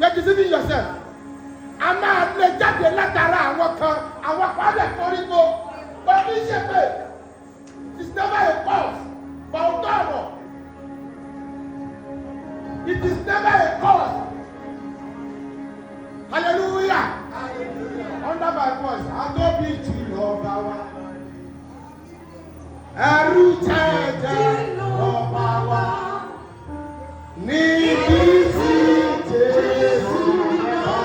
You are deceiving yourself. A máa lè jáde látara àwọn kan lè kọrí ko. But kì í ṣe pé it is never a cause. But ó tọ̀rọ̀. It is never a cause. Hallelujah. Under my voice, I don't be too low, Bawa. Ẹrú jẹ́jẹ́ ọba wa. Níbi tí Jésù wà.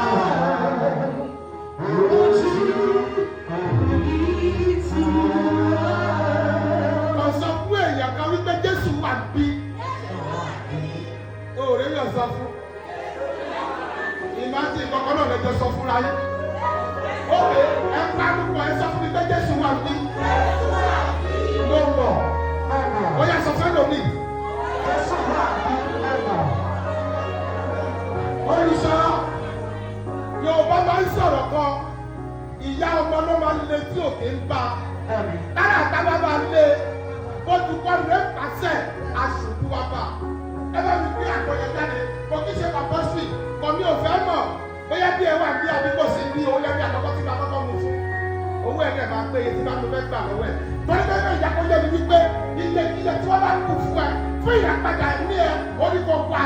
Kàn sọ fún èèyàn kan wípé Jésù wà bí. Òòrè yàn sọ fún. Ìmájì kọ̀ọ̀kan náà lè jọ sọ fúnra yín. Ókè ẹ pàdùkọ̀ ẹ sọ fún mi pé Jésù wà bí. Ló ń bọ̀. Ó yà sọ fẹ́ lómi. Jésù wà bí. Olùsọ Yorùbá máa ń sọ̀rọ̀ kan. Ìyá ọmọ ló máa ń le tí òkè ń bá. Tára àtàbà bá lé. Olùkọ́ rẹ̀ pàṣẹ àṣùkú wa bá. Ẹ bá mi gbé àkọyẹ jáde. Kò kí ṣe pàpọ̀ sí. Kò mi ò fẹ́ mọ̀. Bóyá bí ẹ wà bí àbíkò sí bí owó yẹ bí àkọ́kọ́ tí máa kọ́kọ́ mú fún. Owó ẹ̀ dẹ̀ máa pé iye tí bá tó fẹ́ gbà lọ́wọ́ ẹ̀. Torí pé bẹ́ẹ̀ ìyàkọ́jẹ́ mi wípé ilé tí wọ́n bá kú fún ẹ fún ìràpadà ẹ̀mí ẹ̀ orí kò wà